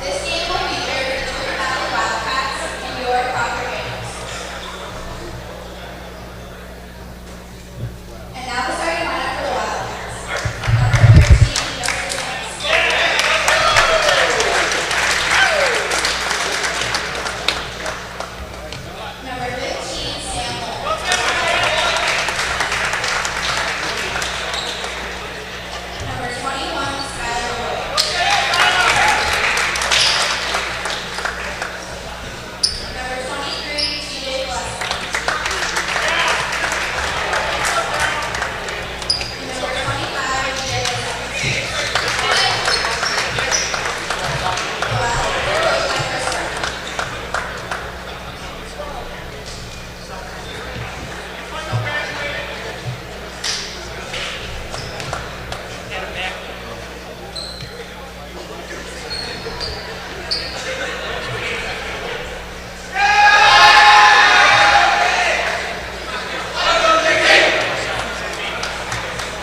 This game will feature the Twin Valley Wildcats and your Proctor games. And now the starting lineup for the Wildcats. Number 15, Sam Moore. Number 21, Skylar Roy. Number 23, TJ Gillespie. Number 25, Jay Gillespie.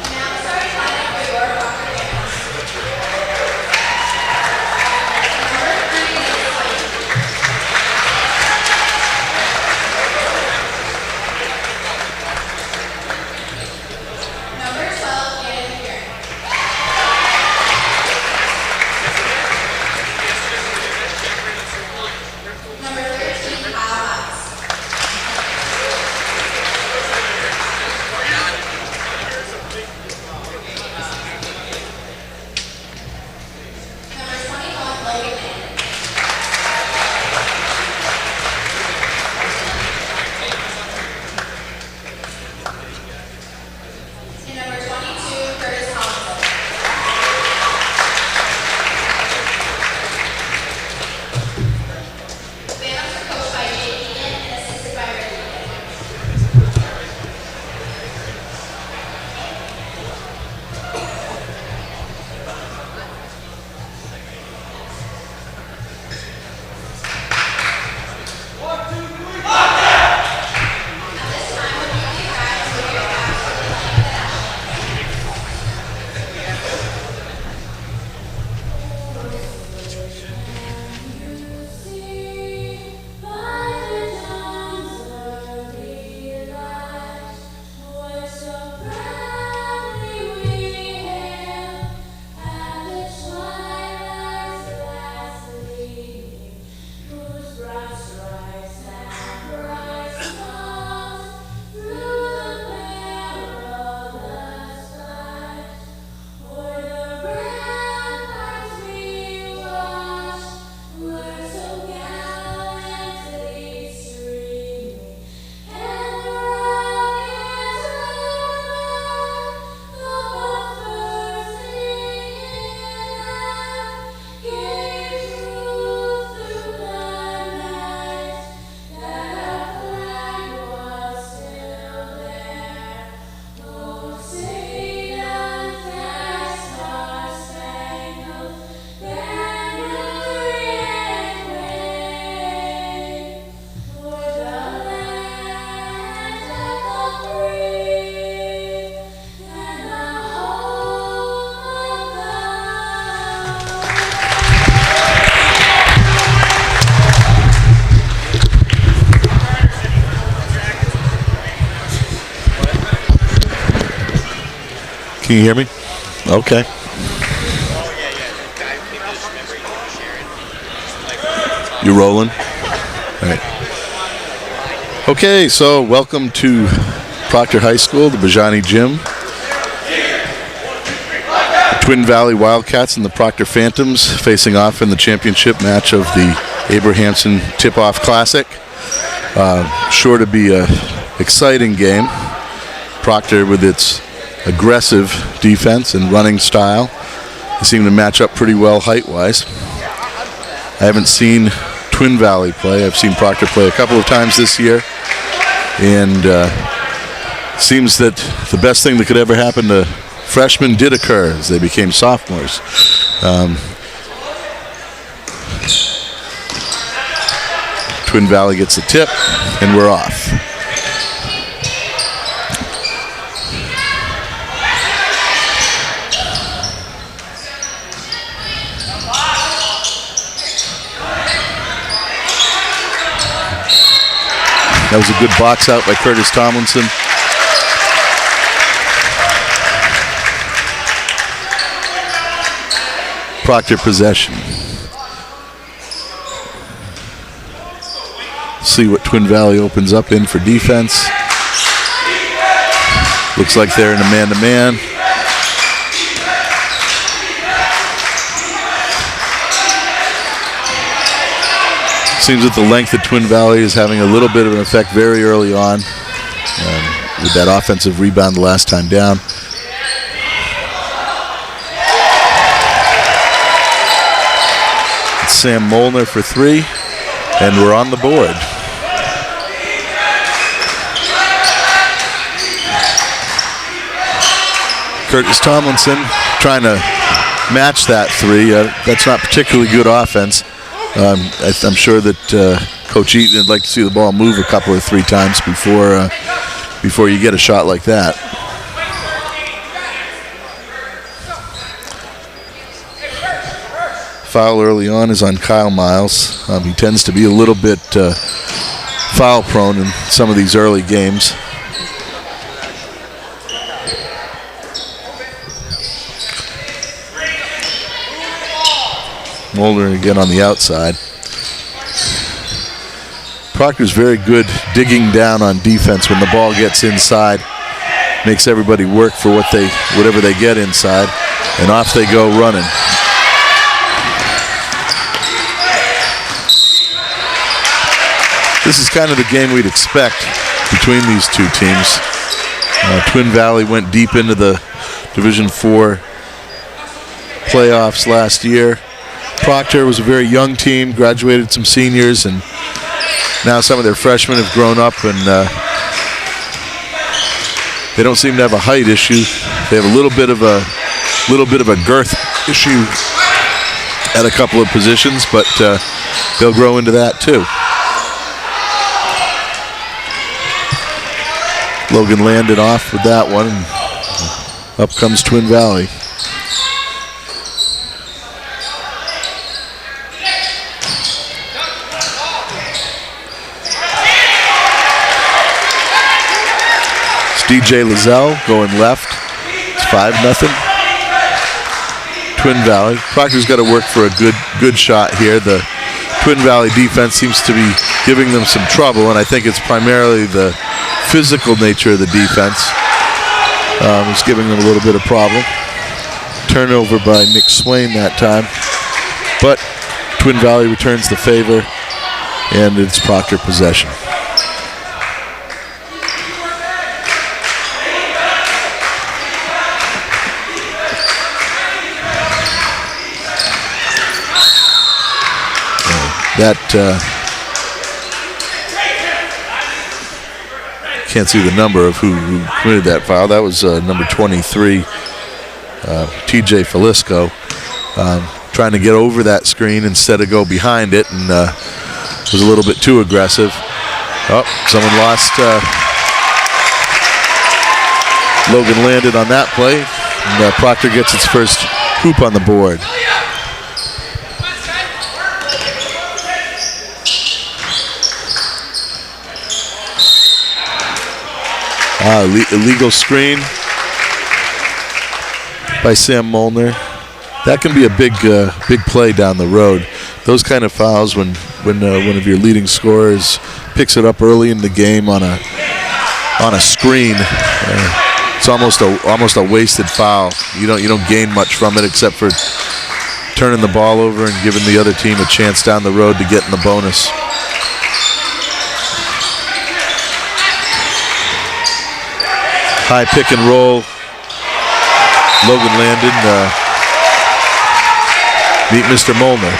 Now the starting lineup for your Proctor games. Number 3, Nick White. Number 12, Gannon Fearon. Number 13, Kyle Miles. Number 21, Logan Mann. And number 22, Curtis Thompson. Phantoms are coached by Shaky and assisted by Rewind-Proctor. At this time, would you please rise and move your caps for the playing of the national anthem? Can you hear me? Okay. You rolling? All right. Okay, so welcome to Proctor High School, the Bajani Gym. Twin Valley Wildcats and the Proctor Phantoms facing off in the championship match of the Abrahamson Tip-Off Classic. Sure to be an exciting game. Proctor with its aggressive defense and running style. They seem to match up pretty well height-wise. I haven't seen Twin Valley play. I've seen Proctor play a couple of times this year, and seems that the best thing that could ever happen to freshmen did occur as they became sophomores. Twin Valley gets the tip, and we're off. That was a good box out by Curtis Tomlinson. Proctor possession. See what Twin Valley opens up in for defense. Looks like they're in a man-to-man. Seems that the length of Twin Valley is having a little bit of an effect very early on with that offensive rebound the last time down. It's Sam Molnar for three, and we're on the board. Curtis Tomlinson trying to match that three. That's not particularly good offense. I'm sure that Coach Eaton would like to see the ball move a couple or three times before you get a shot like that. Foul early on is on Kyle Miles. He tends to be a little bit foul prone in some of these early games. Molnar again on the outside. Proctor's very good digging down on defense when the ball gets inside. Makes everybody work for whatever they get inside, and off they go running. This is kind of the game we'd expect between these two teams. Twin Valley went deep into the Division IV playoffs last year. Proctor was a very young team, graduated some seniors, and now some of their freshmen have grown up, and they don't seem to have a height issue. They have a little bit of a girth issue at a couple of positions, but they'll grow into that too. Logan landed off with that one, and up comes Twin Valley. DJ Lazelle going left. It's 5-0. Twin Valley. Proctor's got to work for a good shot here. The Twin Valley defense seems to be giving them some trouble, and I think it's primarily the physical nature of the defense is giving them a little bit of problem. Turnover by Nick Swain that time, but Twin Valley returns the favor, and it's Proctor possession. Can't see the number of who committed that foul. That was number 23, TJ Falisco, trying to get over that screen instead of go behind it, and was a little bit too aggressive. Oh, someone lost. Logan landed on that play, and Proctor gets its first hoop on the board. Illegal screen by Sam Molnar. That can be a big play down the road. Those kind of fouls when one of your leading scorers picks it up early in the game on a screen, it's almost a wasted foul. You don't gain much from it except for turning the ball over and giving the other team a chance down the road to get in the bonus. High pick and roll. Logan landed. Meet Mr. Molnar.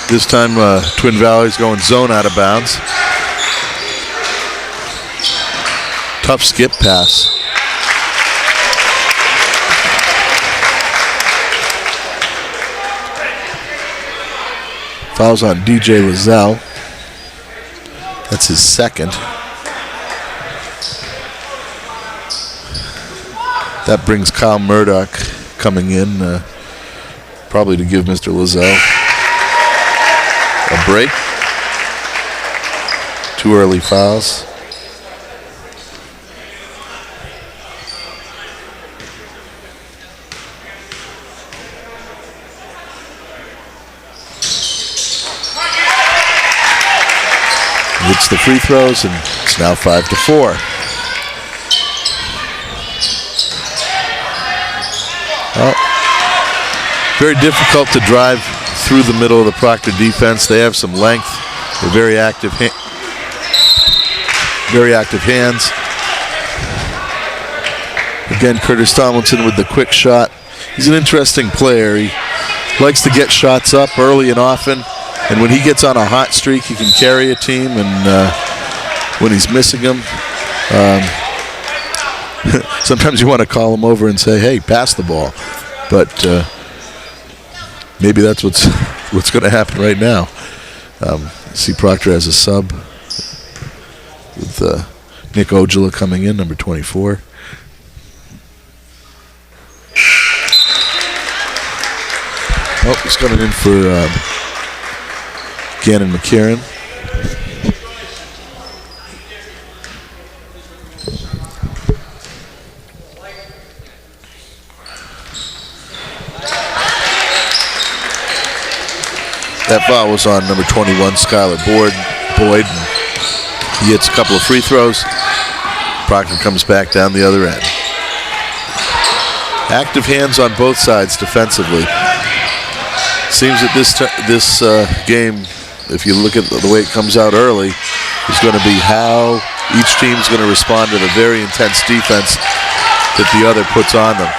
This time Twin Valley's going zone out of bounds. Tough skip pass. Fouls on DJ Lazelle. That's his second. That brings Kyle Murdoch coming in, probably to give Mr. Lizelle a break. 2 early fouls. Hits the free throws, and it's now 5-4. Well, very difficult to drive through the middle of the Proctor defense. They have some length. They're very active hands. Again, Curtis Tomlinson with the quick shot. He's an interesting player. He likes to get shots up early and often. And when he gets on a hot streak, he can carry a team. And when he's missing them, sometimes you want to call him over and say, "Hey, pass the ball." But maybe that's what's going to happen right now. See, Proctor has a sub with Nick Ojala coming in, number 24. Oh, he's coming in for Gannon McCarron. That foul was on number 21, Skylar Boyd. He hits a couple of free throws. Proctor comes back down the other end. Active hands on both sides defensively. Seems that this game, if you look at the way it comes out early, is going to be how each team's going to respond to the very intense defense that the other puts on them.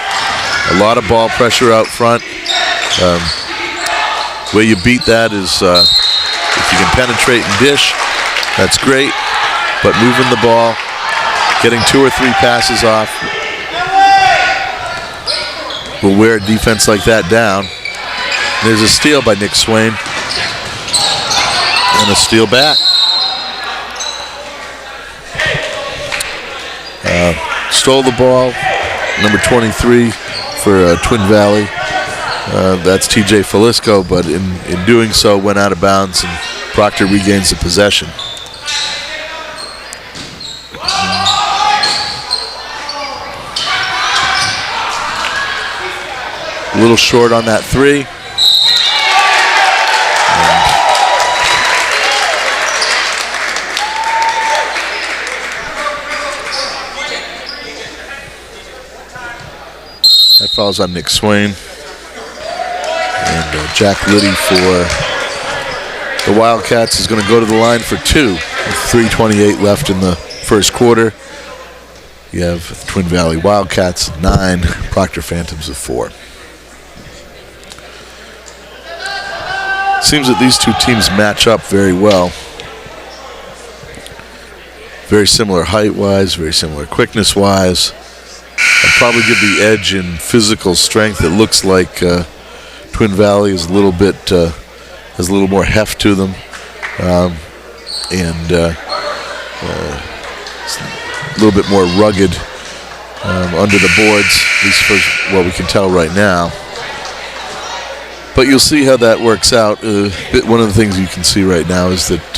A lot of ball pressure out front. The way you beat that is if you can penetrate and dish, that's great. But moving the ball, getting 2 or 3 passes off will wear a defense like that down. There's a steal by Nick Swain. And a steal back. Stole the ball, number 23 for Twin Valley. That's TJ Falisco, but in doing so went out of bounds, and Proctor regains the possession. A little short on that 3. That falls on Nick Swain. And Jack Liddy for the Wildcats is going to go to the line for 2 with 3:28 left in the first quarter. You have Twin Valley Wildcats 9, Proctor Phantoms of 4. Seems that these two teams match up very well. Very similar height-wise, very similar quickness-wise. I'd probably give the edge in physical strength. It looks like Twin Valley is a little bit has a little more heft to them, and a little bit more rugged under the boards, at least for what we can tell right now. But you'll see how that works out. One of the things you can see right now is that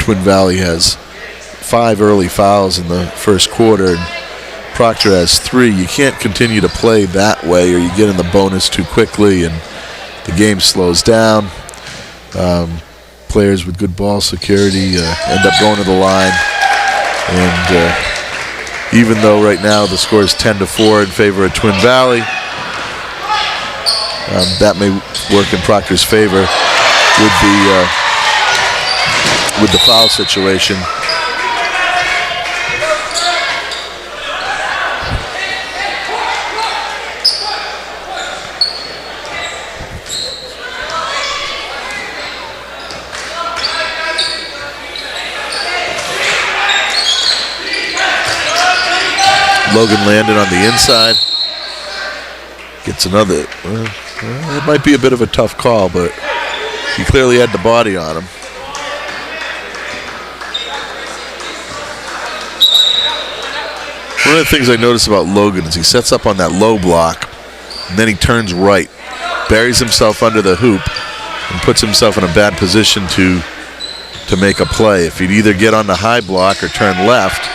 Twin Valley has 5 early fouls in the first quarter, and Proctor has 3. You can't continue to play that way, or you get in the bonus too quickly and the game slows down. Players with good ball security end up going to the line. And even though right now the score is 10-4 in favor of Twin Valley, that may work in Proctor's favor with the foul situation. Logan Landon on the inside. Gets another. It might be a bit of a tough call, but he clearly had the body on him. One of the things I notice about Logan is he sets up on that low block, and then he turns right, buries himself under the hoop, and puts himself in a bad position to make a play. If he'd either get on the high block or turn left,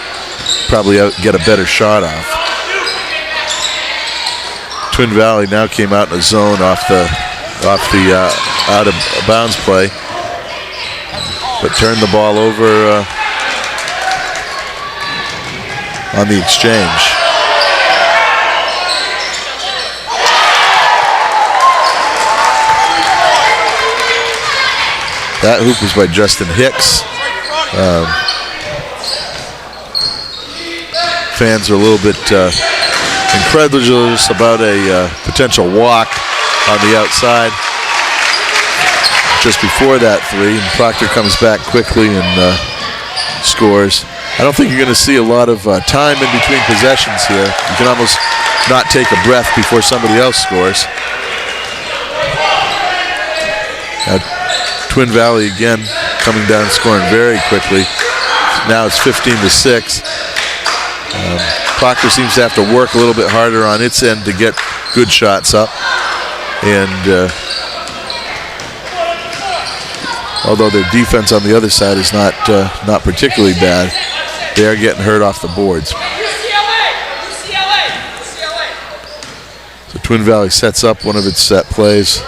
probably get a better shot off. Twin Valley now came out in a zone off the out of bounds play, but turned the ball over on the exchange. That hoop was by Justin Hicks. Fans are a little bit incredulous about a potential walk on the outside just before that three, and Proctor comes back quickly and scores. I don't think you're going to see a lot of time in between possessions here. You can almost not take a breath before somebody else scores. Twin Valley again coming down, scoring very quickly. Now it's 15-6. Proctor seems to have to work a little bit harder on its end to get good shots up. And although their defense on the other side is not particularly bad, they are getting hurt off the boards. So Twin Valley sets up one of its set plays.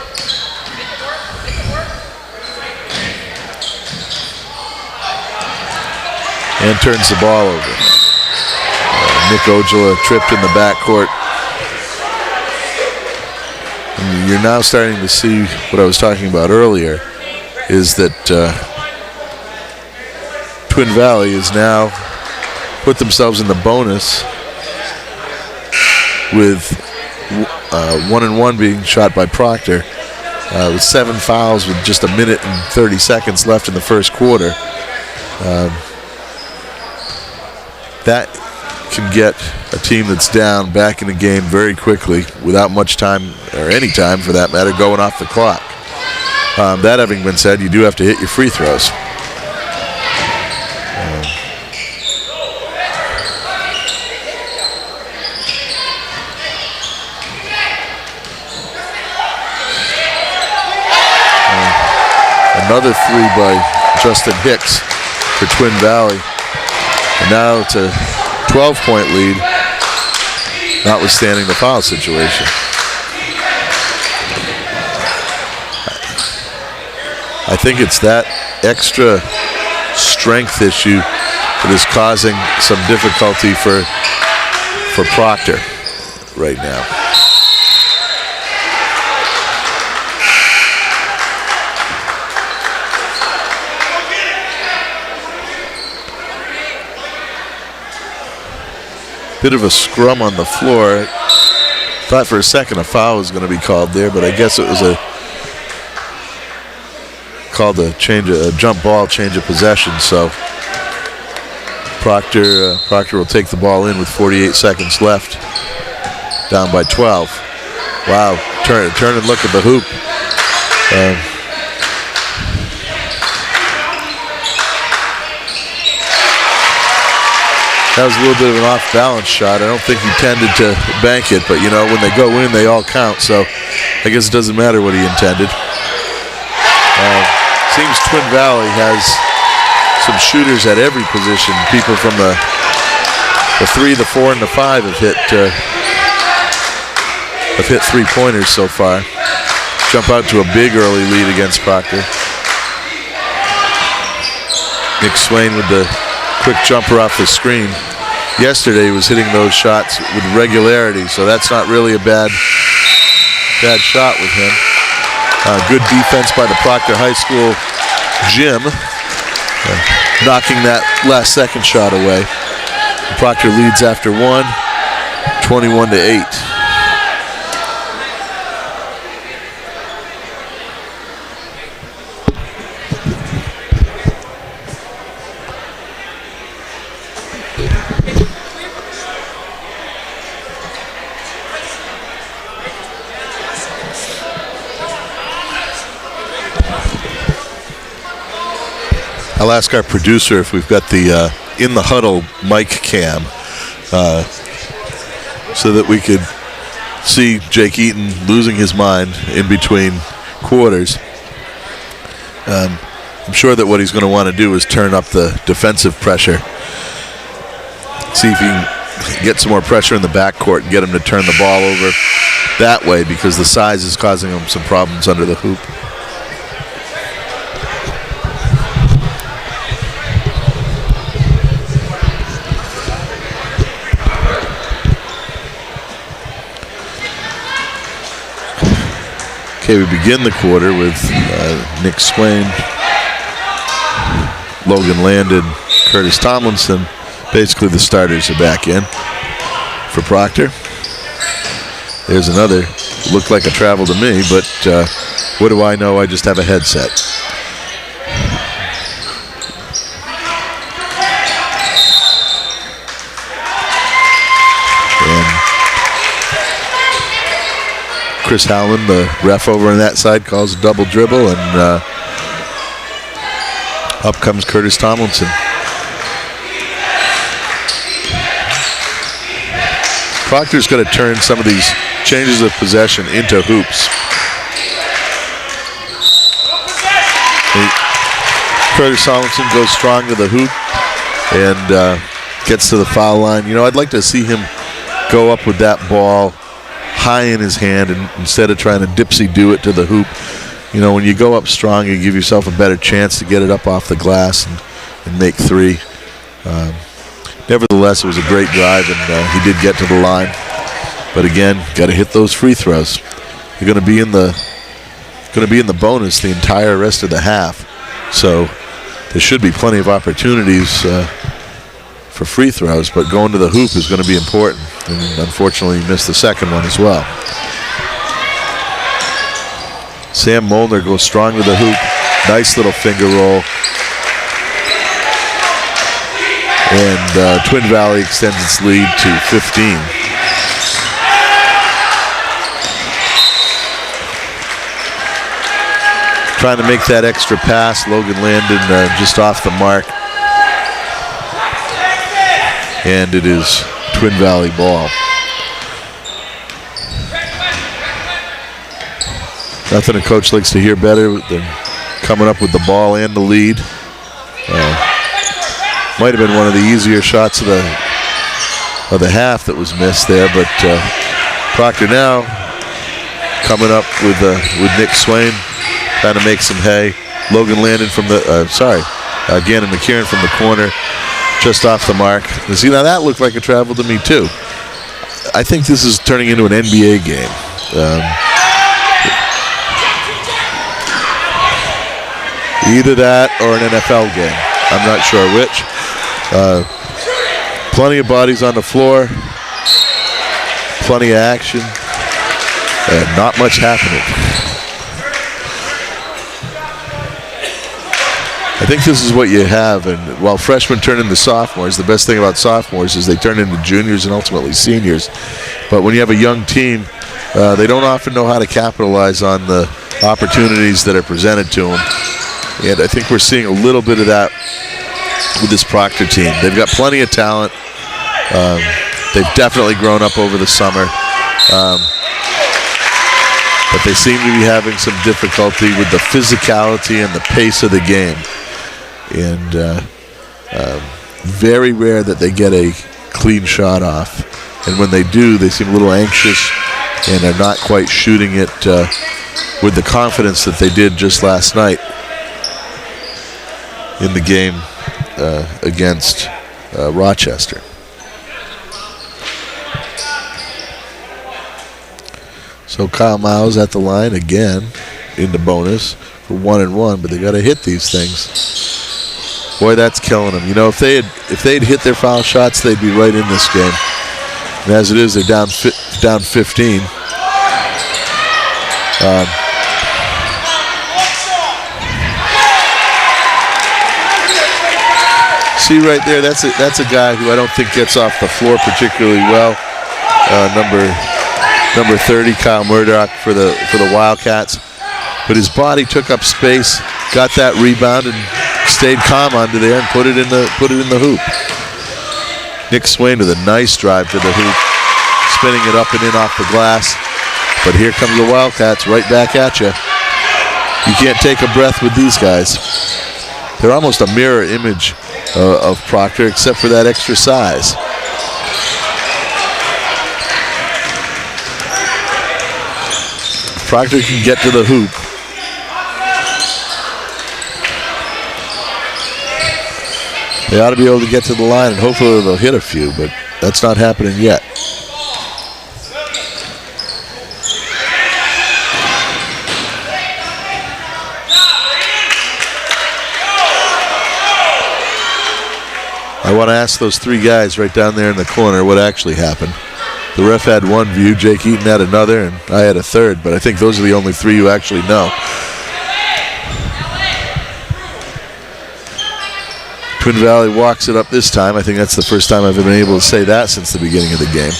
And turns the ball over. Nick Ojala tripped in the backcourt. And you're now starting to see what I was talking about earlier, is that Twin Valley is now put themselves in the bonus with 1-and-1 being shot by Proctor, with 7 fouls with just a minute and 30 seconds left in the first quarter. That can get a team that's down back in the game very quickly without much time, or any time for that matter, going off the clock. That having been said, you do have to hit your free throws. Another three by Justin Hicks for Twin Valley. And now it's a 12-point lead, notwithstanding the foul situation. I think it's that extra strength issue that is causing some difficulty for Proctor right now. Bit of a scrum on the floor. Thought for a second a foul was going to be called there, but I guess it was called a jump ball, change of possession. So Proctor will take the ball in with 48 seconds left, down by 12. Wow, turn and look at the hoop. That was a little bit of an off-balance shot. I don't think he intended to bank it, but you know, when they go in, they all count. So I guess it doesn't matter what he intended. Seems Twin Valley has some shooters at every position. People from the 3, the 4, and the 5 have hit three-pointers so far. Jump out to a big early lead against Proctor. Nick Swain with the quick jumper off the screen. Yesterday he was hitting those shots with regularity, so that's not really a bad shot with him. Good defense by the Proctor High School gym, knocking that last second shot away. Proctor leads after 1, 21-8. I'll ask our producer if we've got the in the huddle mic cam so that we could see Jake Eaton losing his mind in between quarters. I'm sure that what he's going to want to do is turn up the defensive pressure. See if he can get some more pressure in the backcourt and get him to turn the ball over that way, because the size is causing him some problems under the hoop. Okay, we begin the quarter with Nick Swain, Logan Landon, Curtis Tomlinson. Basically the starters are back in for Proctor. There's another, looked like a travel to me, but what do I know? I just have a headset. And Chris Howland, the ref over on that side, calls a double dribble, and up comes Curtis Tomlinson. Proctor's going to turn some of these changes of possession into hoops. Curtis Tomlinson goes strong to the hoop and gets to the foul line. You know, I'd like to see him go up with that ball high in his hand, and instead of trying to dipsy-do it to the hoop. You know, when you go up strong, you give yourself a better chance to get it up off the glass and make three. Nevertheless, it was a great drive, and he did get to the line. But again, got to hit those free throws. You're going to be in the bonus the entire rest of the half, so there should be plenty of opportunities for free throws. But going to the hoop is going to be important, and unfortunately, he missed the second one as well. Sam Molnar goes strong to the hoop. Nice little finger roll. And Twin Valley extends its lead to 15. Trying to make that extra pass. Logan Landon just off the mark. And it is Twin Valley ball. Nothing a coach likes to hear better than coming up with the ball and the lead. Might have been one of the easier shots of the half that was missed there, but Proctor now coming up with Nick Swain, trying to make some hay. Logan Landon from the Gannon McKieran from the corner, just off the mark. And see, now that looked like a travel to me too. I think this is turning into an NBA game. Either that or an NFL game. I'm not sure which. Plenty of bodies on the floor, plenty of action, and not much happening. I think this is what you have, and while freshmen turn into sophomores, the best thing about sophomores is they turn into juniors and ultimately seniors. But when you have a young team, they don't often know how to capitalize on the opportunities that are presented to them. And I think we're seeing a little bit of that with this Proctor team. They've got plenty of talent. They've definitely grown up over the summer. But they seem to be having some difficulty with the physicality and the pace of the game. And very rare that they get a clean shot off. And when they do, they seem a little anxious and are not quite shooting it with the confidence that they did just last night in the game against Rochester. So Kyle Miles at the line again in the bonus for 1-1, but they got to hit these things. Boy, that's killing them. You know, if they'd hit their foul shots, they'd be right in this game. And as it is, they're down 15. See right there, that's a guy who I don't think gets off the floor particularly well. Number 30, Kyle Murdoch for the Wildcats, but his body took up space, got that rebound, and stayed calm under there and put it in the hoop. Nick Swain with a nice drive to the hoop, spinning it up and in off the glass. But here comes the Wildcats right back at you. You can't take a breath with these guys. They're almost a mirror image of Proctor, except for that extra size. Proctor can get to the hoop. They ought to be able to get to the line, and hopefully they'll hit a few, but that's not happening yet. I want to ask those three guys right down there in the corner what actually happened. The ref had one view, Jake Eaton had another, and I had a third, but I think those are the only three you actually know. Twin Valley walks it up this time. I think that's the first time I've been able to say that since the beginning of the game.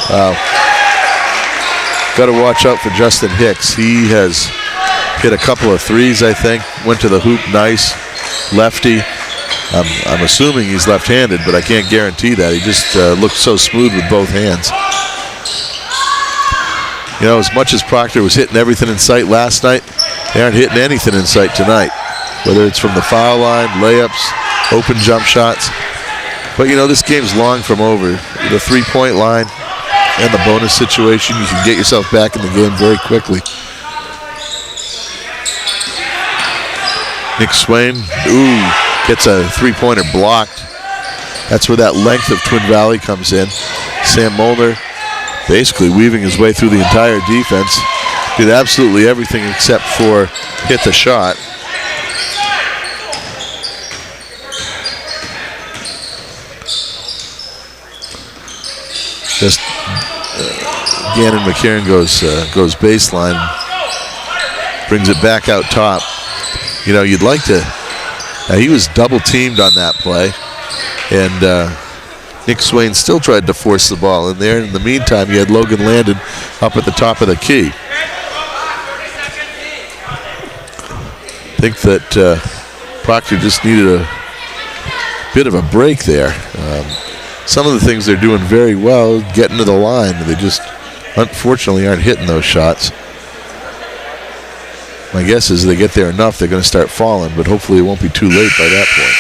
Wow. Got to watch out for Justin Hicks. He has hit a couple of threes, I think. Went to the hoop nice. Lefty. I'm assuming he's left-handed, but I can't guarantee that. He just looked so smooth with both hands. You know, as much as Proctor was hitting everything in sight last night, they aren't hitting anything in sight tonight, whether it's from the foul line, layups, open jump shots. But, you know, this game's long from over. The three-point line and the bonus situation, you can get yourself back in the game very quickly. Nick Swain, gets a three-pointer blocked. That's where that length of Twin Valley comes in. Sam Molnar basically weaving his way through the entire defense. Did absolutely everything except for hit the shot. Just Gannon McCarron goes baseline, brings it back out top. You know, you'd like to. He was double teamed on that play, and Nick Swain still tried to force the ball in there. In the meantime, you had Logan Landon up at the top of the key. I think that Proctor just needed a bit of a break there. Some of the things they're doing very well, getting to the line, they just unfortunately aren't hitting those shots. My guess is they get there enough, they're going to start falling, but hopefully it won't be too late by that point.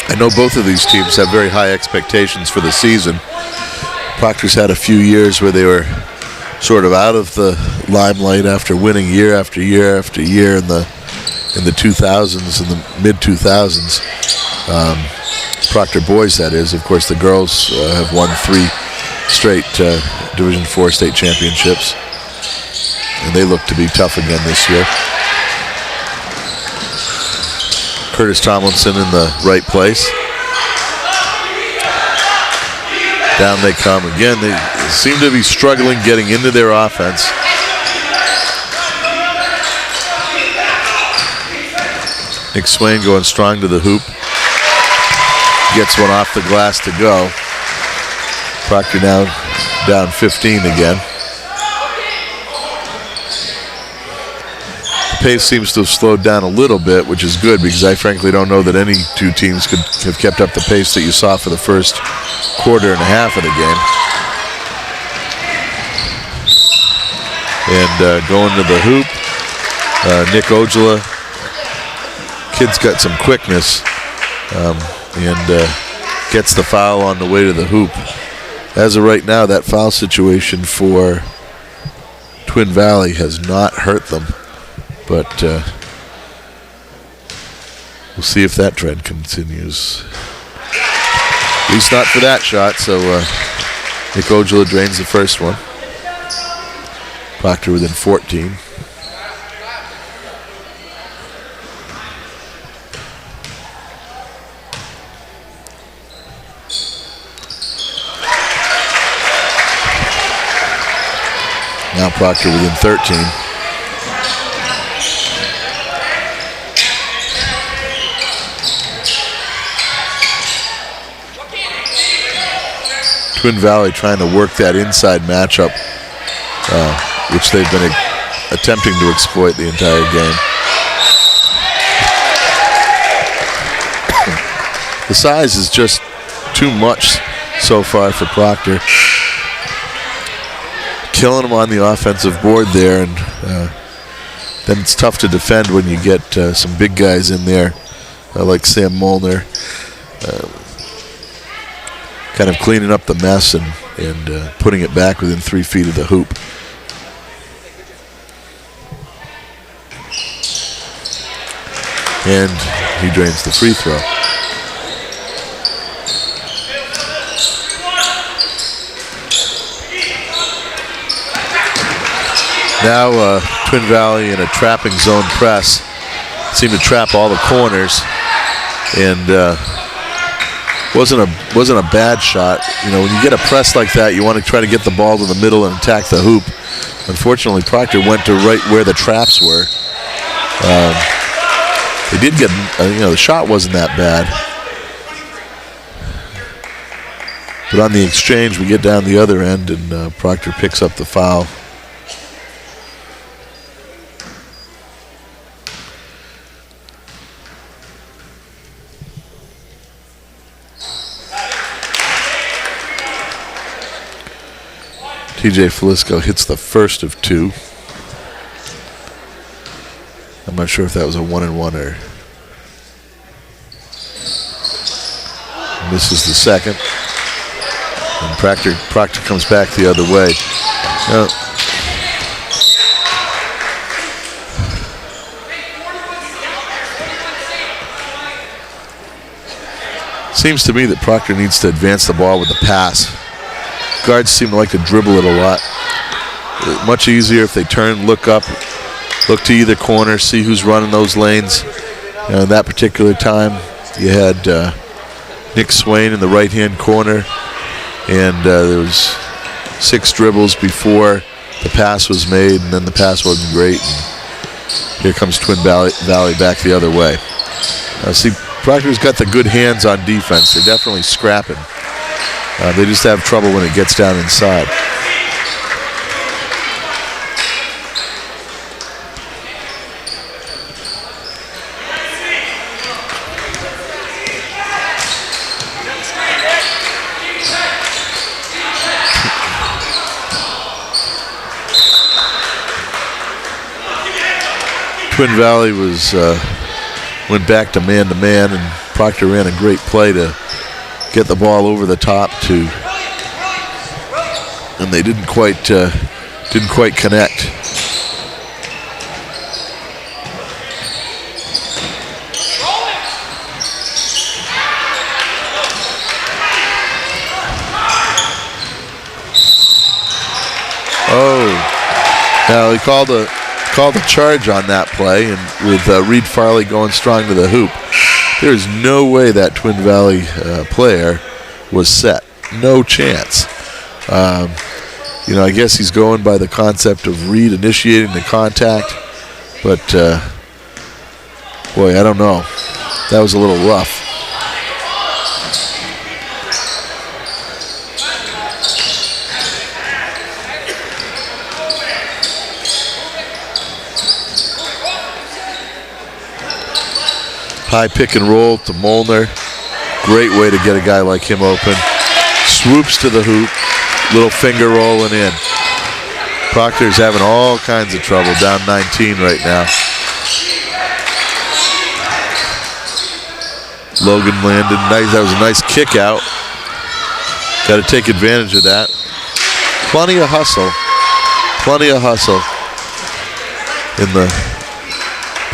I know both of these teams have very high expectations for the season. Proctor's had a few years where they were sort of out of the limelight after winning year after year after year in the 2000s, in the mid-2000s. Proctor boys, that is. Of course, the girls have won 3 straight Division IV state championships, and they look to be tough again this year. Curtis Tomlinson in the right place. Down they come again. They seem to be struggling getting into their offense. Nick Swain going strong to the hoop. Gets one off the glass to go. Proctor now down 15 again. Pace seems to have slowed down a little bit, which is good because I frankly don't know that any two teams could have kept up the pace that you saw for the first quarter and a half of the game. And going to the hoop, Nick Ojala. Kid's got some quickness and gets the foul on the way to the hoop. As of right now, that foul situation for Twin Valley has not hurt them. But we'll see if that trend continues. At least not for that shot, so Nick Ojala drains the first one. Proctor within 14. Now Proctor within 13. Twin Valley trying to work that inside matchup, which they've been attempting to exploit the entire game. The size is just too much so far for Proctor. Killing them on the offensive board there, and then it's tough to defend when you get some big guys in there like Sam Molnar. Kind of cleaning up the mess and putting it back within 3 feet of the hoop. And he drains the free throw. Now Twin Valley in a trapping zone press. Seemed to trap all the corners, and wasn't a bad shot. You know, when you get a press like that, you want to try to get the ball to the middle and attack the hoop. Unfortunately, Proctor went to right where the traps were. They did get, the shot wasn't that bad. But on the exchange, we get down the other end, and Proctor picks up the foul. TJ Falisco hits the first of 2. I'm not sure if that was a 1-and-1 or misses the second. And Proctor comes back the other way. Seems to me that Proctor needs to advance the ball with the pass. Guards seem to like to dribble it a lot. Much easier if they turn, look up, look to either corner, see who's running those lanes. In that particular time, you had Nick Swain in the right-hand corner, and there was 6 dribbles before the pass was made, and then the pass wasn't great. And here comes Twin Valley back the other way. See, Proctor's got the good hands on defense. They're definitely scrapping. They just have trouble when it gets down inside. Twin Valley went back to man-to-man, and Proctor ran a great play to get the ball over the top and they didn't quite connect. Oh, now he called a charge on that play, and with Reed Farley going strong to the hoop. There's no way that Twin Valley player was set. No chance. I guess he's going by the concept of Reed initiating the contact, but boy, I don't know. That was a little rough. High pick and roll to Molnar. Great way to get a guy like him open. Swoops to the hoop. Little finger rolling in. Proctor's having all kinds of trouble, down 19 right now. Logan landed nice. That was a nice kick out. Got to take advantage of that. Plenty of hustle in the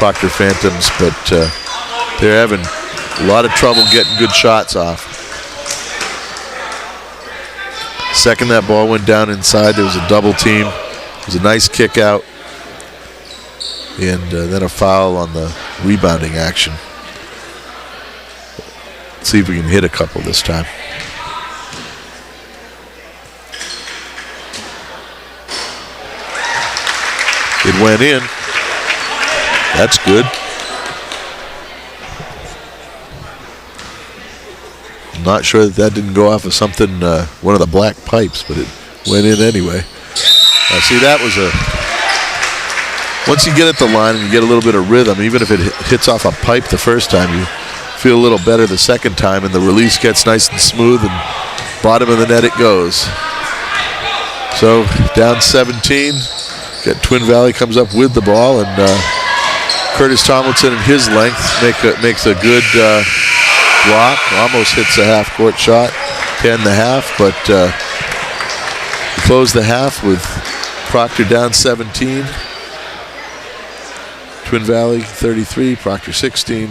Proctor Phantoms, but they're having a lot of trouble getting good shots off. Second that ball went down inside, there was a double team. It was a nice kick out. And then a foul on the rebounding action. Let's see if we can hit a couple this time. It went in. That's good. I'm not sure that didn't go off of something, one of the black pipes, but it went in anyway. See, that was once you get at the line and you get a little bit of rhythm, even if it hits off a pipe the first time, you feel a little better the second time, and the release gets nice and smooth, and bottom of the net it goes. So down 17. Twin Valley comes up with the ball, and Curtis Tomlinson and his length makes a good block. Almost hits a half-court shot, 10.5, but close the half with Proctor down 17. Twin Valley 33, Proctor 16.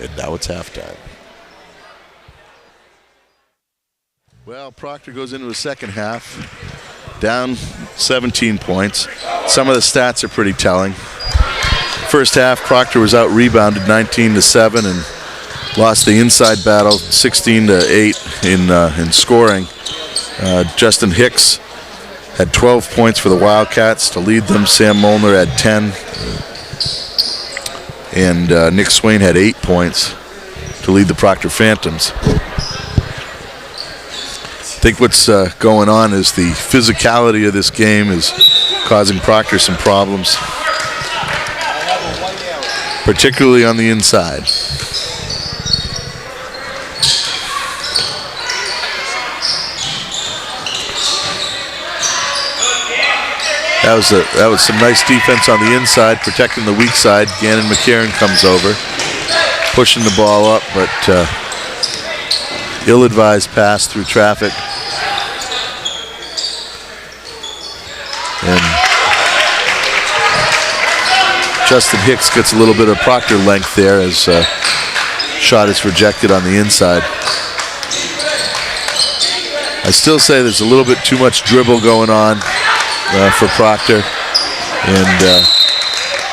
And now it's halftime. Well, Proctor goes into the second half, down 17 points. Some of the stats are pretty telling. First half, Proctor was out-rebounded 19-7 and lost the inside battle 16-8 in scoring. Justin Hicks had 12 points for the Wildcats to lead them. Sam Molnar had 10. And Nick Swain had 8 points to lead the Proctor Phantoms. I think what's going on is the physicality of this game is causing Proctor some problems, particularly on the inside. That was some nice defense on the inside, protecting the weak side. Gannon McCarron comes over, pushing the ball up, but ill-advised pass through traffic. And Justin Hicks gets a little bit of Proctor length there as shot is rejected on the inside. I still say there's a little bit too much dribble going on for Proctor. And,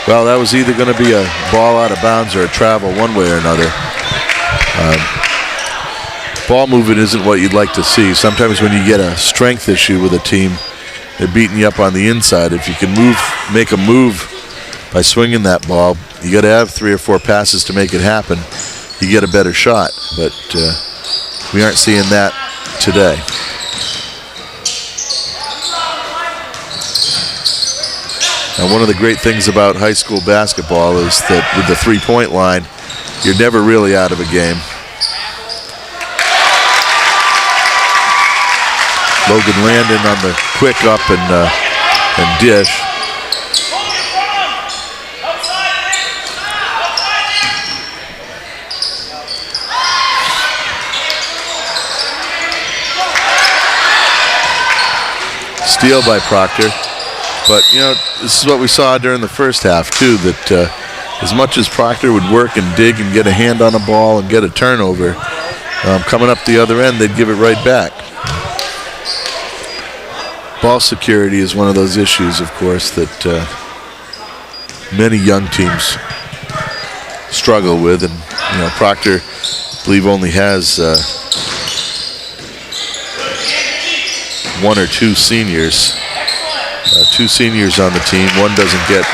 well, that was either going to be a ball out of bounds or a travel one way or another. Ball movement isn't what you'd like to see. Sometimes when you get a strength issue with a team, they're beating you up on the inside. If you can make a move by swinging that ball, you got to have 3 or 4 passes to make it happen. You get a better shot, but we aren't seeing that today. Now, one of the great things about high school basketball is that with the three-point line, you're never really out of a game. Logan Landon on the quick up and dish. Steal by Proctor. But, you know, this is what we saw during the first half, too, that as much as Proctor would work and dig and get a hand on a ball and get a turnover, coming up the other end, they'd give it right back. Ball security is one of those issues, of course, that many young teams struggle with. And, you know, Proctor, I believe, only has 1 or 2 seniors. 2 seniors on the team. One doesn't get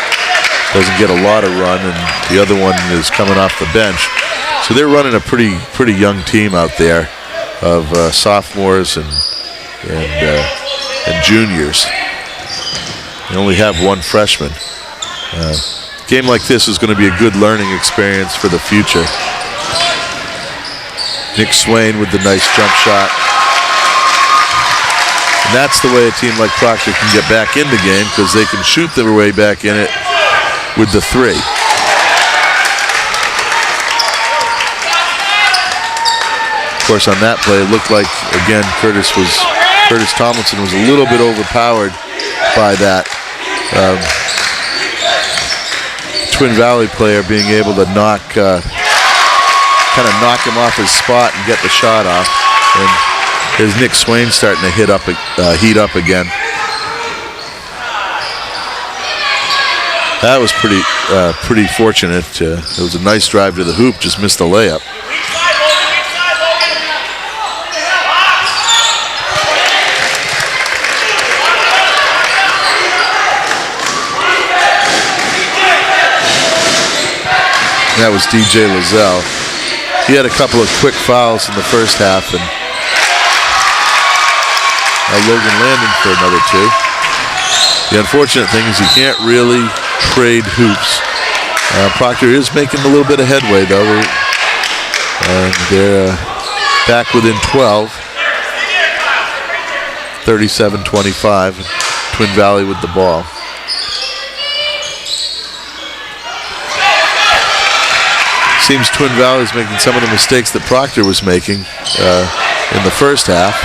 a lot of run, and the other one is coming off the bench. So they're running a pretty young team out there of sophomores and juniors. They only have 1 freshman. A game like this is going to be a good learning experience for the future. Nick Swain with the nice jump shot. And that's the way a team like Proctor can get back in the game, because they can shoot their way back in it with the 3. Of course, on that play, it looked like, again, Curtis Tomlinson was a little bit overpowered by that. Twin Valley player being able to kind of knock him off his spot and get the shot off. And there's Nick Swain starting to heat up again. That was pretty fortunate. It was a nice drive to the hoop, just missed the layup. That was DJ Lozelle. He had a couple of quick fouls in the first half, and Logan Landon for another 2. The unfortunate thing is you can't really trade hoops. Proctor is making a little bit of headway, though. They're back within 12. 37-25. Twin Valley with the ball. Seems Twin Valley is making some of the mistakes that Proctor was making in the first half.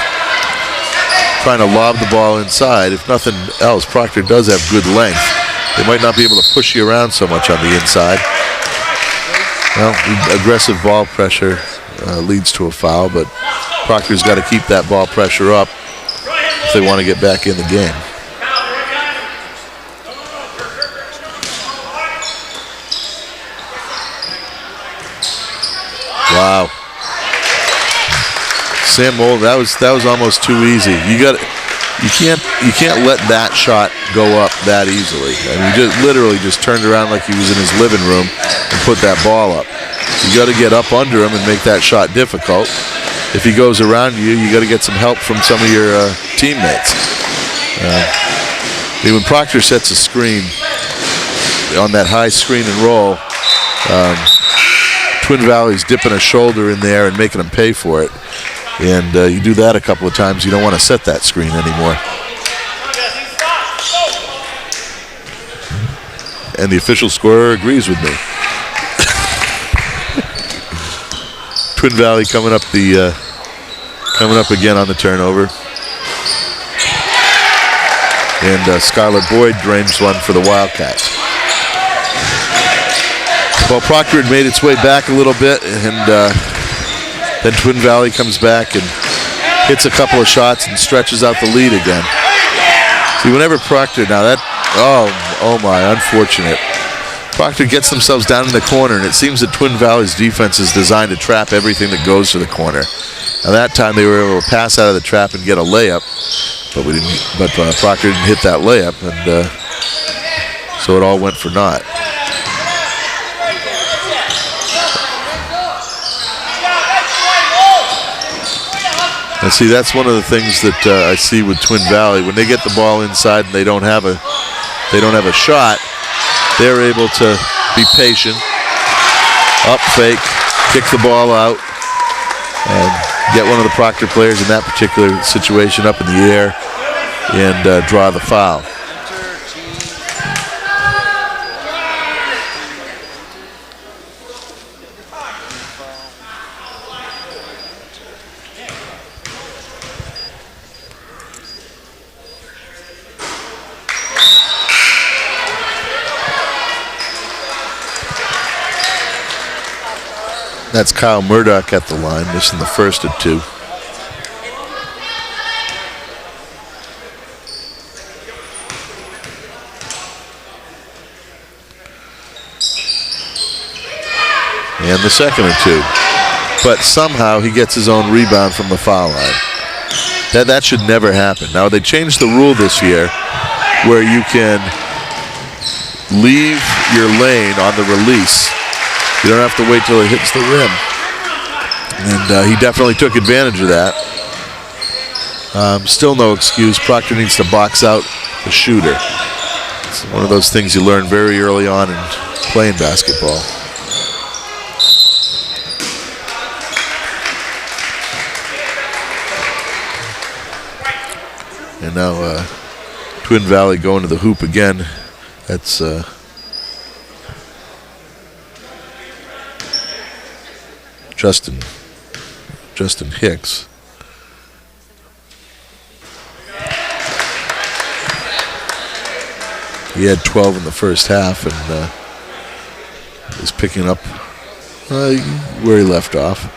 Trying to lob the ball inside. If nothing else, Proctor does have good length. They might not be able to push you around so much on the inside. Well, aggressive ball pressure leads to a foul, but Proctor's got to keep that ball pressure up if they want to get back in the game. Wow. Sam Mold, that was almost too easy. You can't let that shot go up that easily. I mean, he literally just turned around like he was in his living room and put that ball up. You got to get up under him and make that shot difficult. If he goes around you, you got to get some help from some of your teammates. When Proctor sets a screen on that high screen and roll, Twin Valley's dipping a shoulder in there and making them pay for it. And you do that a couple of times, you don't want to set that screen anymore. And the official scorer agrees with me. Twin Valley coming up again on the turnover. And Skylar Boyd drains one for the Wildcats. Well, Proctor had made its way back a little bit, and then Twin Valley comes back and hits a couple of shots and stretches out the lead again. See, whenever Proctor, now that, oh my, unfortunate. Proctor gets themselves down in the corner, and it seems that Twin Valley's defense is designed to trap everything that goes to the corner. Now that time they were able to pass out of the trap and get a layup, but Proctor didn't hit that layup, and so it all went for naught. And see, that's one of the things that I see with Twin Valley. When they get the ball inside and they don't have a shot, they're able to be patient, up fake, kick the ball out, and get one of the Proctor players in that particular situation up in the air and draw the foul. That's Kyle Murdoch at the line, missing the first of 2. And the second of 2. But somehow he gets his own rebound from the foul line. That should never happen. Now they changed the rule this year where you can leave your lane on the release. You don't have to wait till it hits the rim. And he definitely took advantage of that. Still no excuse. Proctor needs to box out the shooter. It's one of those things you learn very early on in playing basketball. And now Twin Valley going to the hoop again. That's Justin Hicks. He had 12 in the first half and is picking up where he left off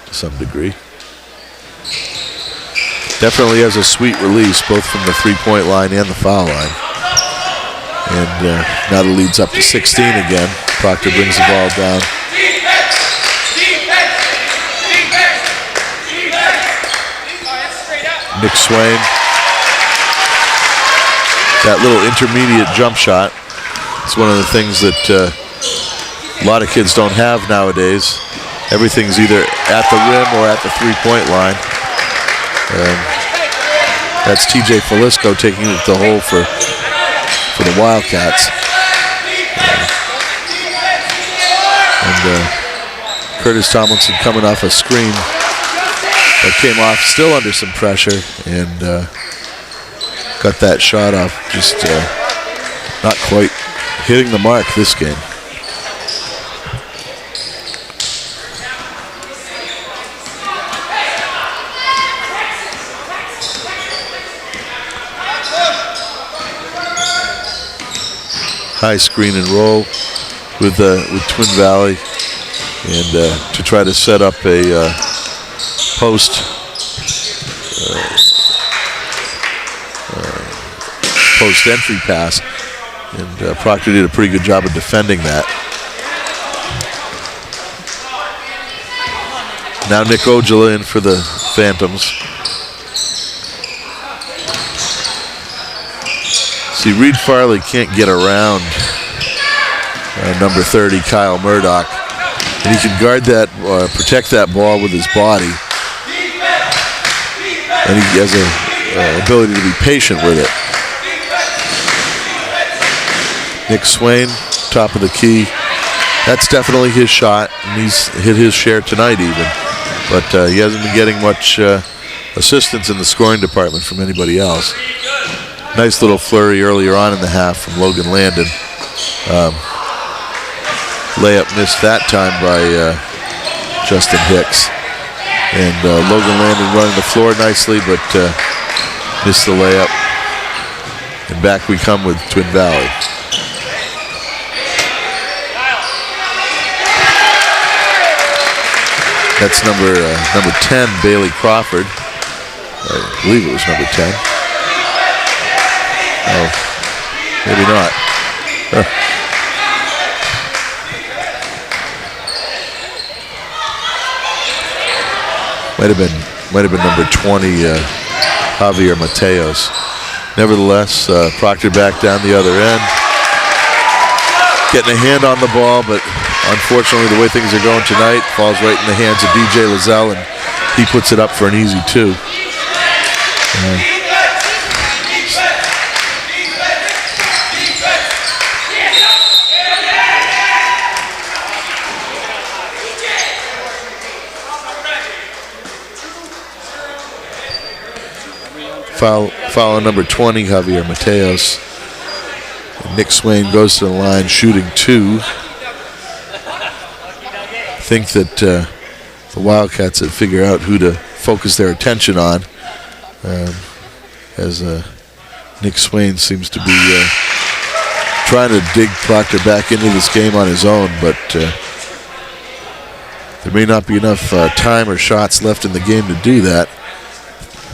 to some degree. Definitely has a sweet release both from the three-point line and the foul line. And now the lead's up to 16 again. Proctor brings the ball down. Nick Swain. That little intermediate jump shot. It's one of the things that a lot of kids don't have nowadays. Everything's either at the rim or at the three-point line. That's TJ Falisco taking it to the hole for the Wildcats. And Curtis Tomlinson coming off a screen that came off still under some pressure and got that shot off, just not quite hitting the mark this game. High screen and roll with Twin Valley, and to try to set up a post entry pass, and Proctor did a pretty good job of defending that. Now Nick Ojala in for the Phantoms. See, Reed Farley can't get around number 30, Kyle Murdoch, and he can guard that, protect that ball with his body, and he has an ability to be patient with it. Nick Swain, top of the key. That's definitely his shot, and he's hit his share tonight even, but he hasn't been getting much assistance in the scoring department from anybody else. Nice little flurry earlier on in the half from Logan Landon. Layup missed that time by Justin Hicks. And Logan Landon running the floor nicely, but missed the layup. And back we come with Twin Valley. That's number 10, Bailey Crawford. I believe it was number 10. Oh, maybe not. Might have been number 20, Javier Mateos. Nevertheless, Proctor back down the other end, getting a hand on the ball, but unfortunately, the way things are going tonight, falls right in the hands of DJ Lozelle, and he puts it up for an easy two. Foul number 20, Javier Mateos. And Nick Swain goes to the line shooting two. I think that the Wildcats have figured out who to focus their attention on, as Nick Swain seems to be trying to dig Proctor back into this game on his own, but there may not be enough time or shots left in the game to do that.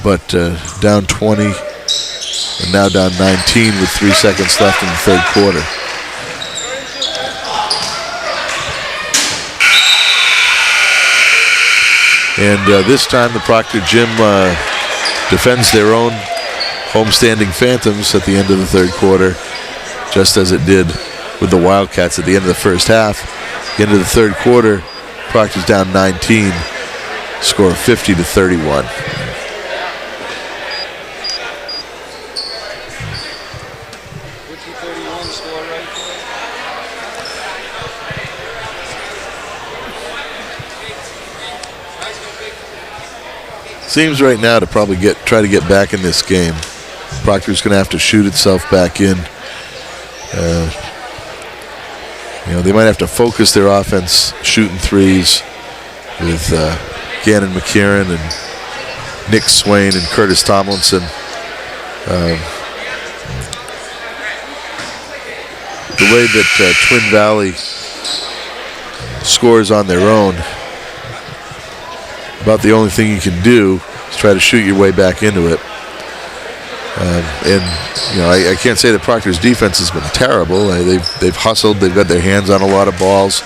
But down 20 and now down 19 with 3 seconds left in the third quarter. And this time the Proctor Gym defends their own homestanding Phantoms at the end of the third quarter, just as it did with the Wildcats at the end of the first half. At the end of the third quarter, Proctor's down 19, score 50-31. Seems right now to probably try to get back in this game. Proctor's going to have to shoot itself back in. They might have to focus their offense shooting threes with Gannon McKieran and Nick Swain and Curtis Tomlinson. The way that Twin Valley scores on their own, about the only thing you can do is try to shoot your way back into it. I can't say that Proctor's defense has been terrible. They've hustled. They've got their hands on a lot of balls.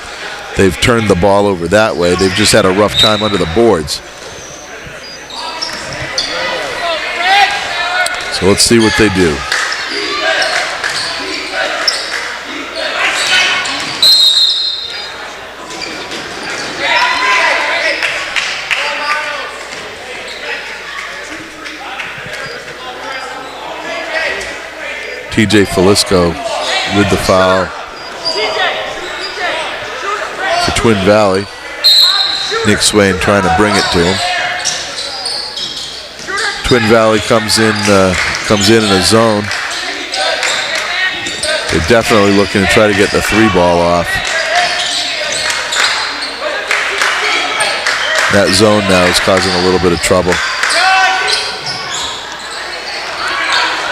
They've turned the ball over that way. They've just had a rough time under the boards. So let's see what they do. TJ Falisco with the foul for Twin Valley. Nick Swain trying to bring it to him. Twin Valley comes in a zone. They're definitely looking to try to get the 3-ball off. That zone now is causing a little bit of trouble.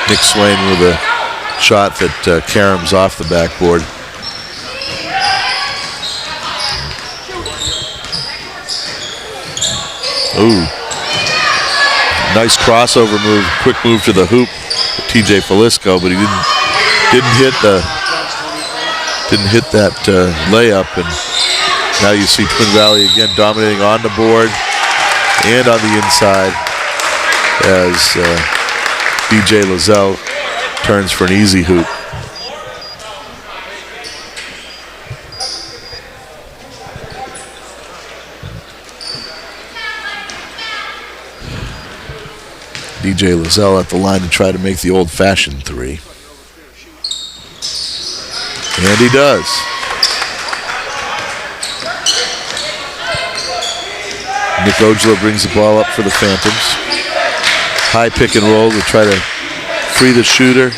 Nick Swain with a shot that caroms off the backboard. Ooh. Nice crossover move, quick move to the hoop, TJ Falisco, but he didn't hit that layup, and now you see Twin Valley again dominating on the board and on the inside as DJ Lozelle turns for an easy hoop. DJ Lozelle at the line to try to make the old-fashioned 3. And he does. Nick Ojala brings the ball up for the Phantoms. High pick and roll to try to free the shooter.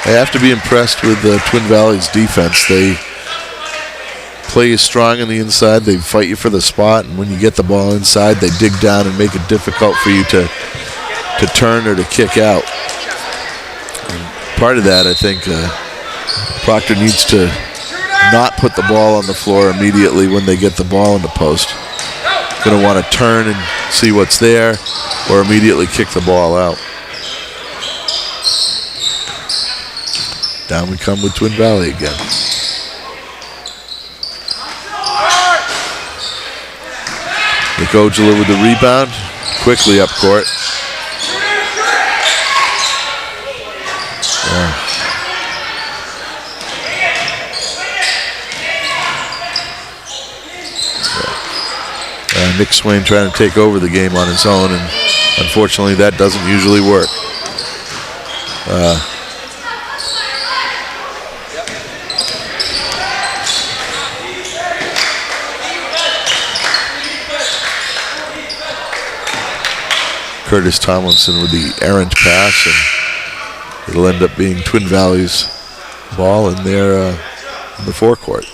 I have to be impressed with Twin Valley's defense. They play you strong on the inside. They fight you for the spot, and when you get the ball inside, they dig down and make it difficult for you to turn or to kick out. And part of that, I think, Proctor needs to not put the ball on the floor immediately when they get the ball in the post. Going to want to turn and see what's there, or immediately kick the ball out. Down we come with Twin Valley again. Nick Ojala with the rebound, quickly up court. Nick Swain trying to take over the game on his own, and unfortunately that doesn't usually work. Curtis Tomlinson with the errant pass, and it'll end up being Twin Valley's ball in their in the forecourt.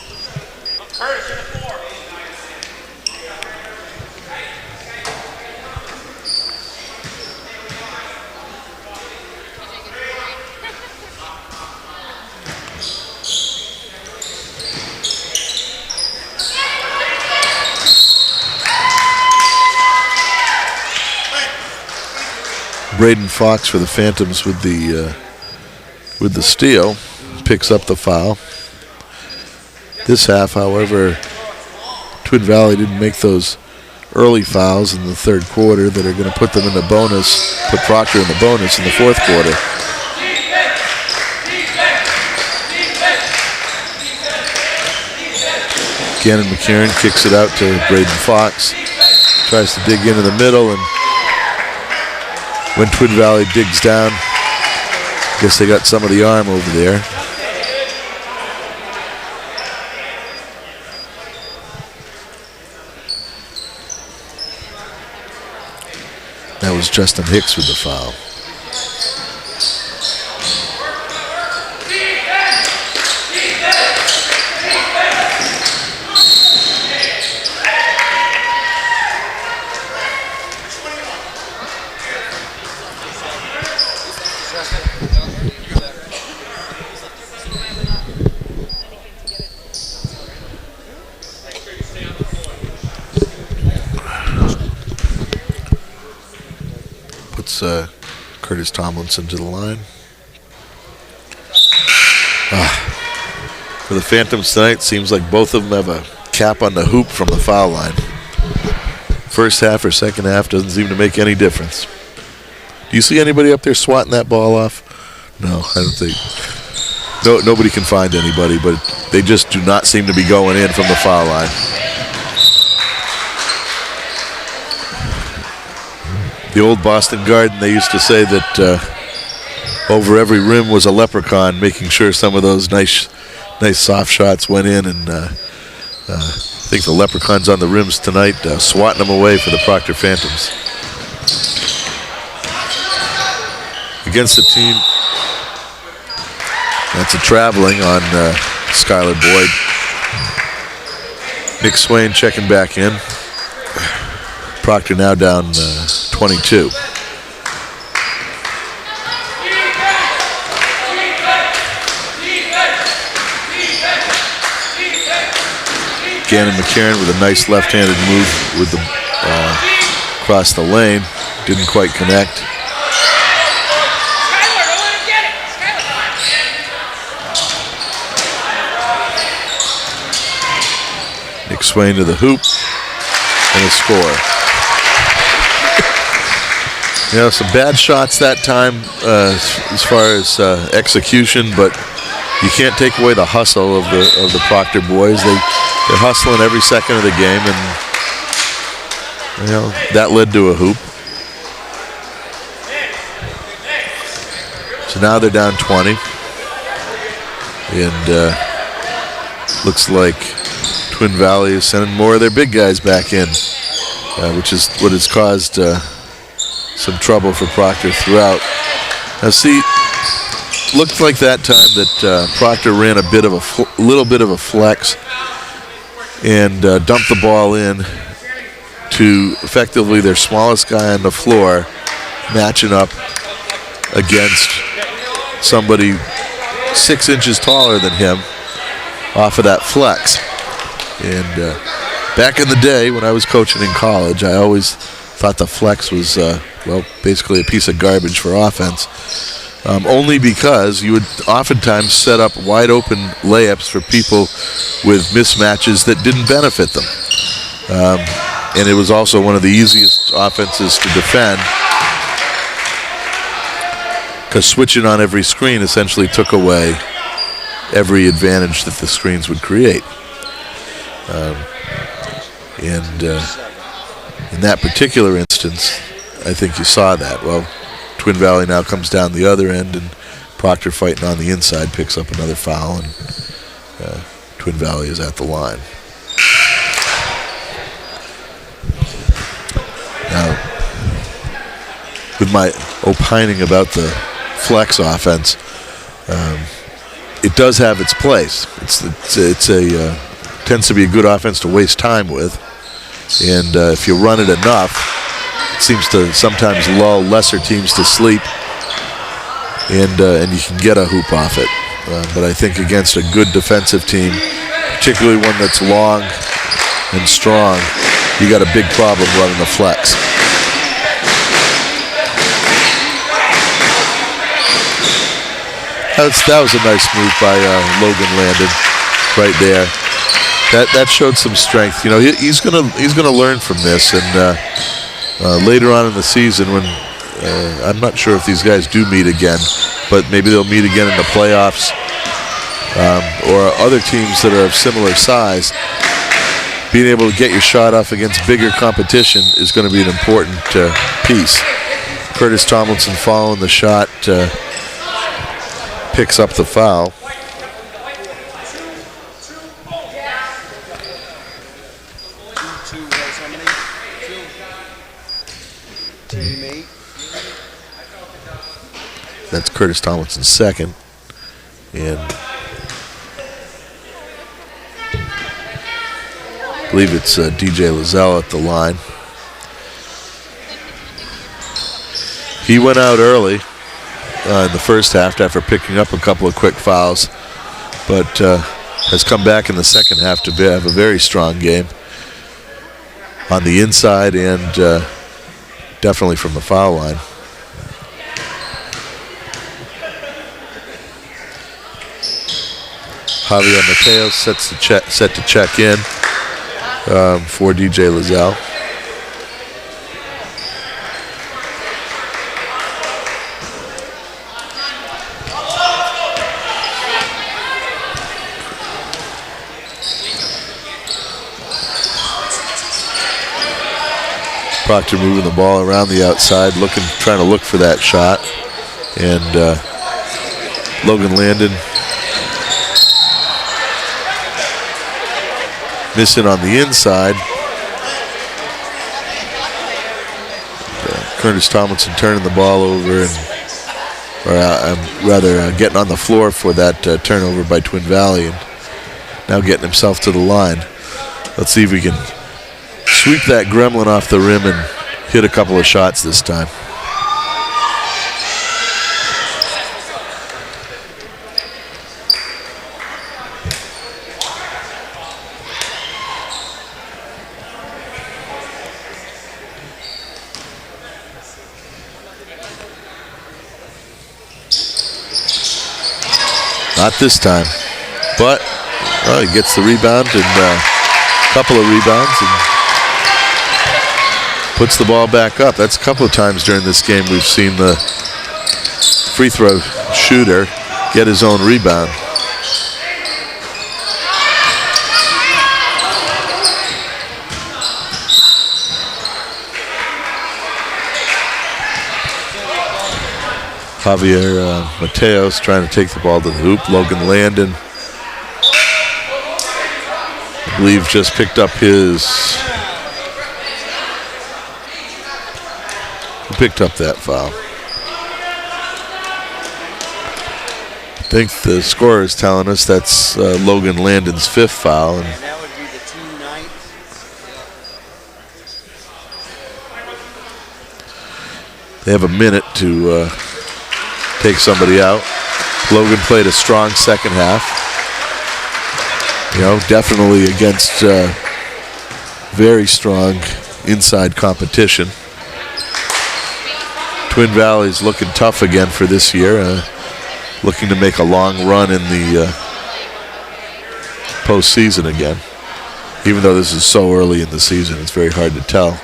Braden Fox for the Phantoms with the steal, picks up the foul. This half, however, Twin Valley didn't make those early fouls in the third quarter that are going to put them in the bonus, put Proctor in the bonus in the fourth quarter. Gannon McCarron kicks it out to Braden Fox, tries to dig into the middle, and when Twin Valley digs down, I guess they got some of the arm over there. That was Justin Hicks with the foul. Curtis Tomlinson to the line. For the Phantoms tonight, seems like both of them have a cap on the hoop from the foul line. First half or second half doesn't seem to make any difference. Do you see anybody up there swatting that ball off? No, I don't think. No, nobody can find anybody, but they just do not seem to be going in from the foul line. the old Boston Garden, they used to say that over every rim was a leprechaun, making sure some of those nice soft shots went in. And I think the leprechauns on the rims tonight, swatting them away for the Proctor Phantoms. Against the team, that's a traveling on Skylar Boyd. Nick Swain checking back in. Proctor now down 22. Gannon McCarron with a nice left-handed move with the across the lane. Didn't quite connect. Nick Swain to the hoop and a score. You know, some bad shots that time as far as execution, but you can't take away the hustle of the Proctor boys. They're hustling every second of the game, and you know that led to a hoop. So now they're down 20, and looks like Twin Valley is sending more of their big guys back in, which is what has caused some trouble for Proctor throughout. Now see, looked like that time that Proctor ran a little bit of a flex and dumped the ball in to effectively their smallest guy on the floor, matching up against somebody 6 inches taller than him off of that flex. And back in the day when I was coaching in college, I always thought the flex was, basically a piece of garbage for offense. Only because you would oftentimes set up wide open layups for people with mismatches that didn't benefit them. And it was also one of the easiest offenses to defend, because switching on every screen essentially took away every advantage that the screens would create. And in that particular instance, I think you saw that. Well, Twin Valley now comes down the other end, and Proctor fighting on the inside picks up another foul, and Twin Valley is at the line. Now, with my opining about the flex offense, it does have its place. It's a tends to be a good offense to waste time with, and if you run it enough, it seems to sometimes lull lesser teams to sleep, and you can get a hoop off it. But I think against a good defensive team, particularly one that's long and strong, you got a big problem running the flex. That was a nice move by Logan Landon right there. That showed some strength. You know, he's gonna learn from this, and later on in the season, when I'm not sure if these guys do meet again, but maybe they'll meet again in the playoffs, or other teams that are of similar size. Being able to get your shot off against bigger competition is going to be an important piece. Curtis Tomlinson following the shot, picks up the foul. That's Curtis Tomlinson's second. And I believe it's DJ Lozelle at the line. He went out early in the first half after picking up a couple of quick fouls, but has come back in the second half to have a very strong game on the inside and definitely from the foul line. Javier Mateos set to check in for DJ Lozelle. Proctor moving the ball around the outside, trying to look for that shot. And Logan Landon missing on the inside. Curtis Tomlinson turning the ball over, getting on the floor for that turnover by Twin Valley, and now getting himself to the line. Let's see if we can sweep that gremlin off the rim and hit a couple of shots this time. Not this time, but he gets the rebound and a couple of rebounds and puts the ball back up. That's a couple of times during this game we've seen the free throw shooter get his own rebound. Javier Mateos trying to take the ball to the hoop. Logan Landon, I believe, just picked up who picked up that foul? I think the scorer is telling us that's Logan Landon's 5th foul. And that would be the team night. They have a minute to take somebody out. Logan played a strong second half. Definitely against very strong inside competition. Twin Valley's looking tough again for this year, looking to make a long run in the postseason again. Even though this is so early in the season, it's very hard to tell.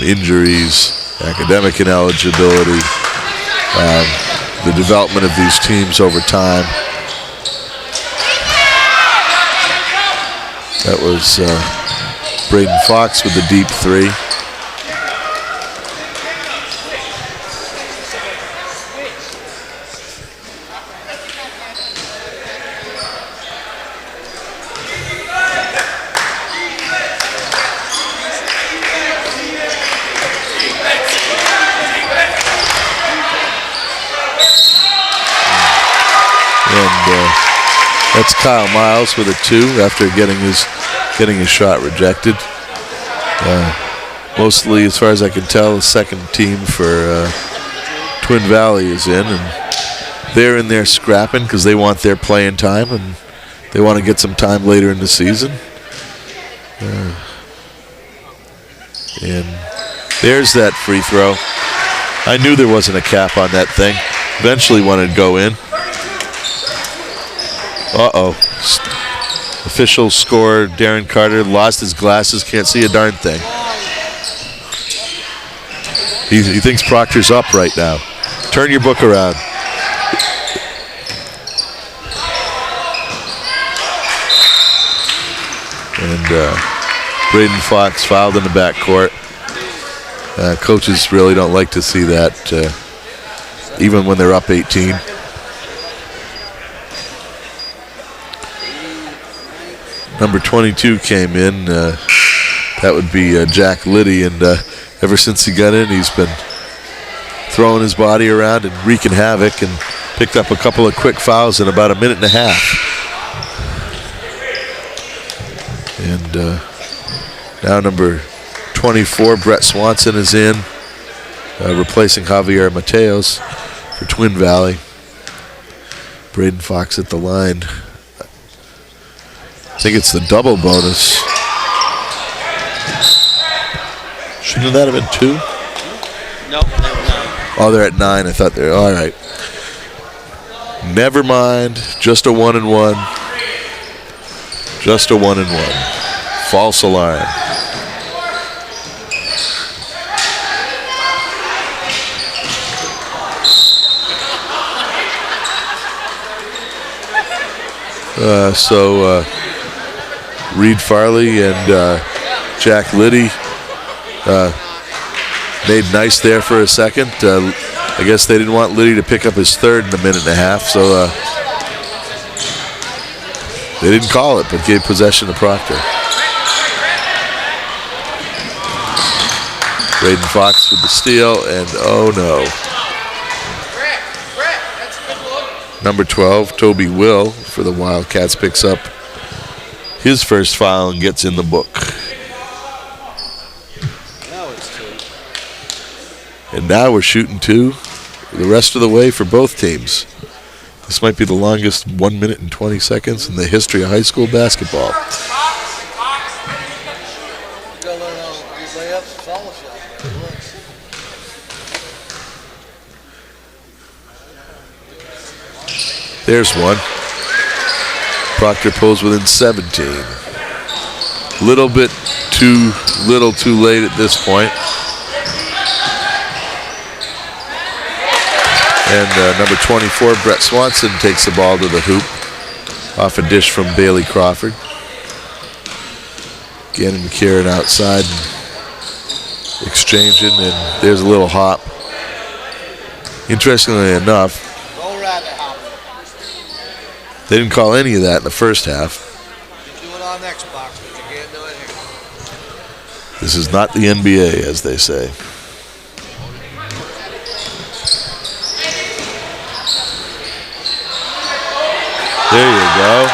Injuries, academic ineligibility, the development of these teams over time. That was Braden Fox with the deep 3. That's Kyle Miles with a 2 after getting his shot rejected. Mostly, as far as I can tell, the second team for Twin Valley is in, and they're in there scrapping because they want their playing time and they want to get some time later in the season. And there's that free throw. I knew there wasn't a cap on that thing. Eventually one would go in. Official score, Darren Carter lost his glasses, can't see a darn thing. He thinks Proctor's up right now. Turn your book around. And Braden Fox fouled in the backcourt. Coaches really don't like to see that, even when they're up 18. Number 22 came in. That would be Jack Liddy, and ever since he got in, he's been throwing his body around and wreaking havoc, and picked up a couple of quick fouls in about a minute and a half. And now number 24, Brett Swanson, is in, replacing Javier Mateos for Twin Valley. Braden Fox at the line. I think it's the double bonus. Shouldn't that have been 2? Nope, they were 9. Oh, they're at 9. I thought they're all right. Never mind. Just a 1-and-1. Just a 1-and-1. False alarm. So Reed Farley and Jack Liddy made nice there for a second. I guess they didn't want Liddy to pick up his third in a minute and a half, so they didn't call it, but gave possession to Proctor. Braden Fox with the steal, and oh no. Number 12, Toby Will, for the Wildcats, picks up his first foul and gets in the book. Now it's 2. And now we're shooting 2 the rest of the way for both teams. This might be the longest 1 minute and 20 seconds in the history of high school basketball. There's one. Proctor pulls within 17. Little bit too little too late at this point. And number 24, Brett Swanson, takes the ball to the hoop off a dish from Bailey Crawford. Gannon McCarron outside and exchanging, and there's a little hop. Interestingly enough, they didn't call any of that in the first half. You do it on Xbox, but you can't do it here. This is not the NBA, as they say. There you go.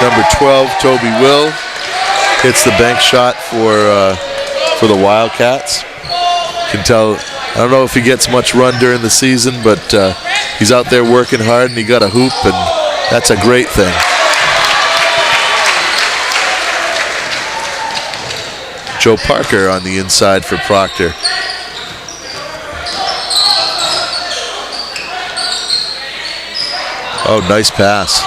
Number 12, Toby Will, hits the bank shot for the Wildcats. Can tell, I don't know if he gets much run during the season, but he's out there working hard, and he got a hoop, and that's a great thing. Joe Parker on the inside for Proctor. Oh, nice pass.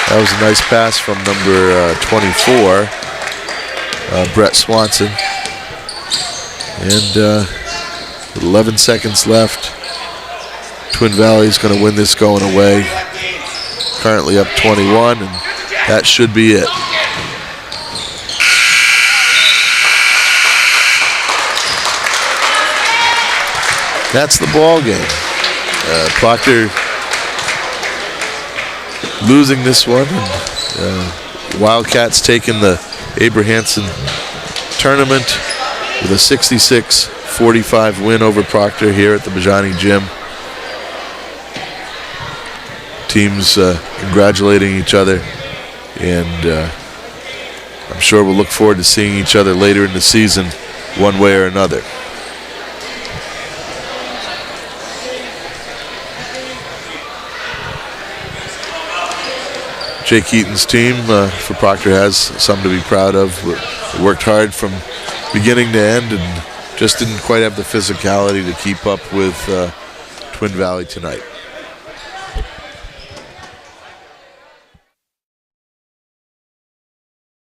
That was a nice pass from number 24, Brett Swanson. And with 11 seconds left, Twin Valley's going to win this going away. Currently up 21, and that should be it. That's the ball game. Proctor losing this one. And, Wildcats taking the Abrahamson tournament with a 66-45 win over Proctor here at the Bajani Gym. Teams congratulating each other, and I'm sure we'll look forward to seeing each other later in the season one way or another. Jake Eaton's team for Proctor has something to be proud of. Worked hard from beginning to end and just didn't quite have the physicality to keep up with Twin Valley tonight.